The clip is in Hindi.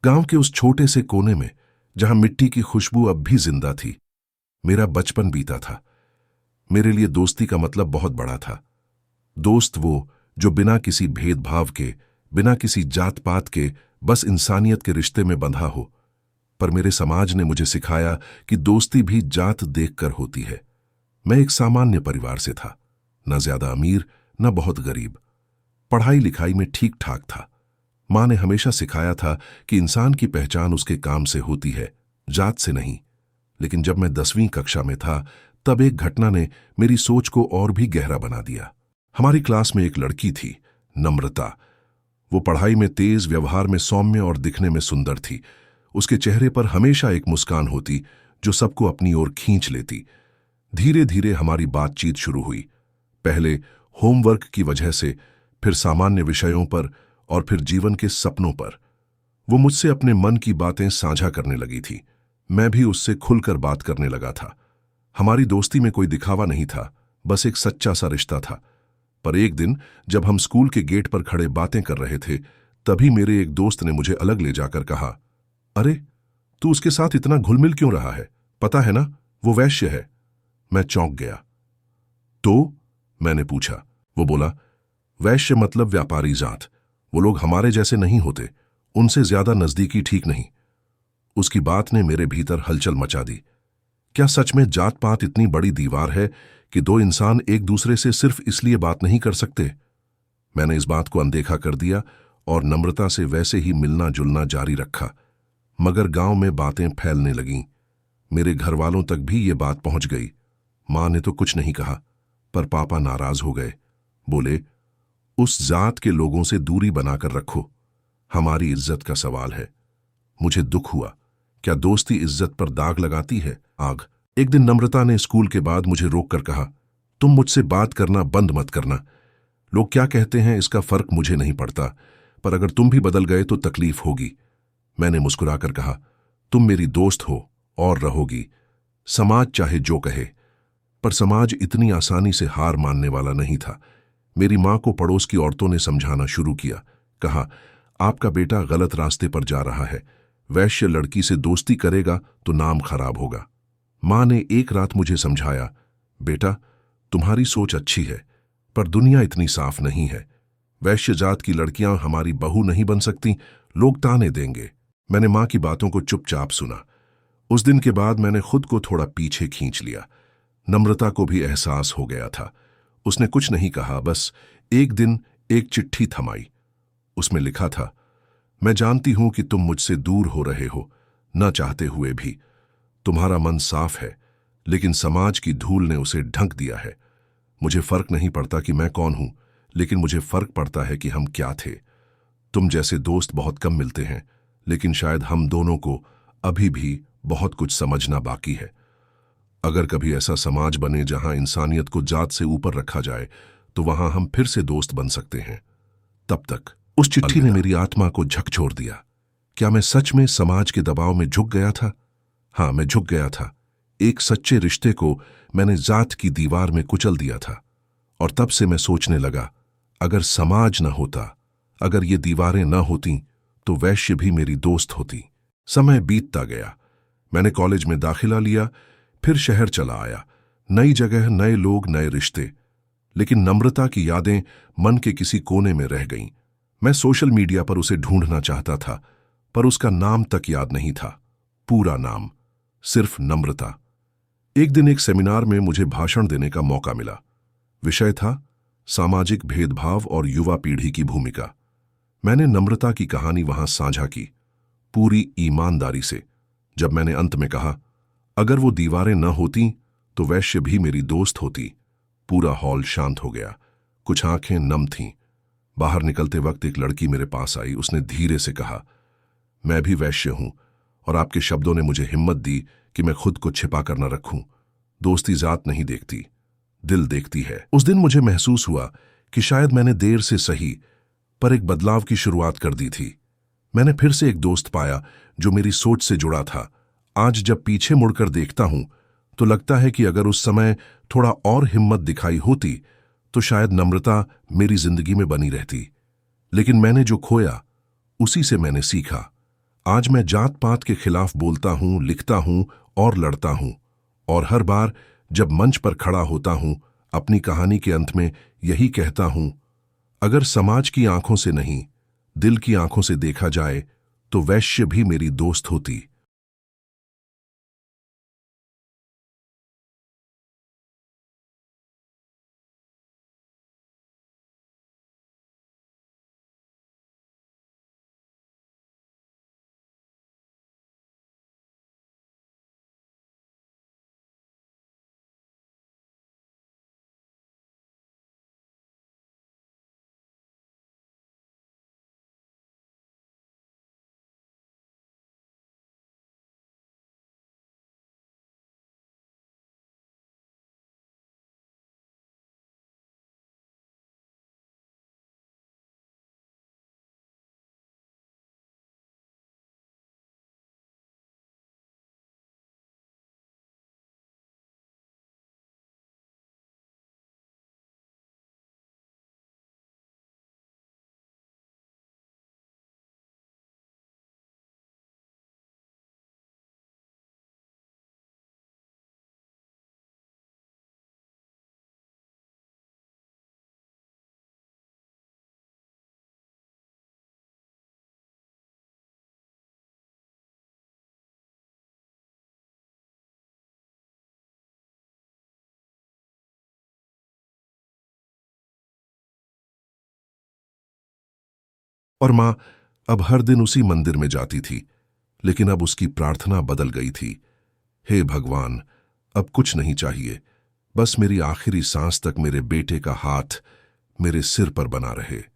गांव के उस छोटे से कोने में जहां मिट्टी की खुशबू अब भी जिंदा थी, मेरा बचपन बीता था। मेरे लिए दोस्ती का मतलब बहुत बड़ा था। दोस्त वो जो बिना किसी भेदभाव के, बिना किसी जात पात के, बस इंसानियत के रिश्ते में बंधा हो। पर मेरे समाज ने मुझे सिखाया कि दोस्ती भी जात देखकर होती है। मैं एक सामान्य परिवार से था, न ज्यादा अमीर न बहुत गरीब। पढ़ाई लिखाई में ठीक ठाक था। माँ ने हमेशा सिखाया था कि इंसान की पहचान उसके काम से होती है, जात से नहीं। लेकिन जब मैं 10वीं कक्षा में था, तब एक घटना ने मेरी सोच को और भी गहरा बना दिया। हमारी क्लास में एक लड़की थी, नम्रता। वो पढ़ाई में तेज, व्यवहार में सौम्य और दिखने में सुंदर थी। उसके चेहरे पर हमेशा एक मुस्कान होती जो सबको अपनी ओर खींच लेती। धीरे धीरे हमारी बातचीत शुरू हुई। पहले होमवर्क की वजह से, फिर सामान्य विषयों पर और फिर जीवन के सपनों पर। वो मुझसे अपने मन की बातें साझा करने लगी थी। मैं भी उससे खुलकर बात करने लगा था। हमारी दोस्ती में कोई दिखावा नहीं था, बस एक सच्चा सा रिश्ता था। पर एक दिन जब हम स्कूल के गेट पर खड़े बातें कर रहे थे, तभी मेरे एक दोस्त ने मुझे अलग ले जाकर कहा, अरे, तू उसके साथ इतना घुल-मिल क्यों रहा है? पता है ना, वो वैश्य है। मैं चौंक गया। तो? मैंने पूछा। वो बोला, वैश्य मतलब व्यापारी जात। वो लोग हमारे जैसे नहीं होते, उनसे ज्यादा नजदीकी ठीक नहीं। उसकी बात ने मेरे भीतर हलचल मचा दी। क्या सच में जात पात इतनी बड़ी दीवार है कि दो इंसान एक दूसरे से सिर्फ इसलिए बात नहीं कर सकते? मैंने इस बात को अनदेखा कर दिया और नम्रता से वैसे ही मिलना जुलना जारी रखा। मगर गांव में बातें फैलने लगीं। मेरे घर वालों तक भी ये बात पहुंच गई। मां ने तो कुछ नहीं कहा, पर पापा नाराज हो गए। बोले, उस जात के लोगों से दूरी बनाकर रखो, हमारी इज्जत का सवाल है। मुझे दुख हुआ। क्या दोस्ती इज्जत पर दाग लगाती है? आग। एक दिन नम्रता ने स्कूल के बाद मुझे रोककर कहा, तुम मुझसे बात करना बंद मत करना। लोग क्या कहते हैं इसका फर्क मुझे नहीं पड़ता, पर अगर तुम भी बदल गए तो तकलीफ होगी। मैंने मुस्कुराकर कहा, तुम मेरी दोस्त हो और रहोगी, समाज चाहे जो कहे। पर समाज इतनी आसानी से हार मानने वाला नहीं था। मेरी मां को पड़ोस की औरतों ने समझाना शुरू किया। कहा, आपका बेटा गलत रास्ते पर जा रहा है। वैश्य लड़की से दोस्ती करेगा तो नाम खराब होगा। मां ने एक रात मुझे समझाया, बेटा, तुम्हारी सोच अच्छी है, पर दुनिया इतनी साफ नहीं है। वैश्य जात की लड़कियां हमारी बहू नहीं बन सकती, लोग ताने देंगे। मैंने मां की बातों को चुपचाप सुना। उस दिन के बाद मैंने खुद को थोड़ा पीछे खींच लिया। नम्रता को भी एहसास हो गया था। उसने कुछ नहीं कहा, बस एक दिन एक चिट्ठी थमाई। उसमें लिखा था, मैं जानती हूं कि तुम मुझसे दूर हो रहे हो, न चाहते हुए भी। तुम्हारा मन साफ है, लेकिन समाज की धूल ने उसे ढंक दिया है। मुझे फर्क नहीं पड़ता कि मैं कौन हूं, लेकिन मुझे फर्क पड़ता है कि हम क्या थे। तुम जैसे दोस्त बहुत कम मिलते हैं, लेकिन शायद हम दोनों को अभी भी बहुत कुछ समझना बाकी है। अगर कभी ऐसा समाज बने जहां इंसानियत को जात से ऊपर रखा जाए, तो वहां हम फिर से दोस्त बन सकते हैं। तब तक। उस चिट्ठी ने मेरी आत्मा को झकझोर दिया। क्या मैं सच में समाज के दबाव में झुक गया था? हाँ, मैं झुक गया था। एक सच्चे रिश्ते को मैंने जात की दीवार में कुचल दिया था। और तब से मैं सोचने लगा, अगर समाज न होता, अगर ये दीवारें न होती, तो वैश्य भी मेरी दोस्त होती। समय बीतता गया। मैंने कॉलेज में दाखिला लिया, फिर शहर चला आया। नई जगह, नए लोग, नए रिश्ते। लेकिन नम्रता की यादें मन के किसी कोने में रह गईं। मैं सोशल मीडिया पर उसे ढूंढना चाहता था, पर उसका नाम तक याद नहीं था। पूरा नाम, सिर्फ नम्रता। एक दिन एक सेमिनार में मुझे भाषण देने का मौका मिला। विषय था सामाजिक भेदभाव और युवा पीढ़ी की भूमिका। मैंने नम्रता की कहानी वहां साझा की, पूरी ईमानदारी से। जब मैंने अंत में कहा, अगर वो दीवारें न होती तो वैश्य भी मेरी दोस्त होती, पूरा हॉल शांत हो गया। कुछ आंखें नम थीं। बाहर निकलते वक्त एक लड़की मेरे पास आई। उसने धीरे से कहा, मैं भी वैश्य हूं, और आपके शब्दों ने मुझे हिम्मत दी कि मैं खुद को छिपा कर न रखूं। दोस्ती जात नहीं देखती, दिल देखती है। उस दिन मुझे महसूस हुआ कि शायद मैंने देर से सही, पर एक बदलाव की शुरुआत कर दी थी। मैंने फिर से एक दोस्त पाया जो मेरी सोच से जुड़ा था। आज जब पीछे मुड़कर देखता हूं, तो लगता है कि अगर उस समय थोड़ा और हिम्मत दिखाई होती, तो शायद नम्रता मेरी जिंदगी में बनी रहती। लेकिन मैंने जो खोया, उसी से मैंने सीखा। आज मैं जात पात के खिलाफ बोलता हूं, लिखता हूं और लड़ता हूं। और हर बार जब मंच पर खड़ा होता हूं, अपनी कहानी के अंत में यही कहता हूं, अगर समाज की आंखों से नहीं, दिल की आंखों से देखा जाए तो वैश्य भी मेरी दोस्त होती। और मां अब हर दिन उसी मंदिर में जाती थी, लेकिन अब उसकी प्रार्थना बदल गई थी। हे भगवान, अब कुछ नहीं चाहिए, बस मेरी आखिरी सांस तक मेरे बेटे का हाथ मेरे सिर पर बना रहे।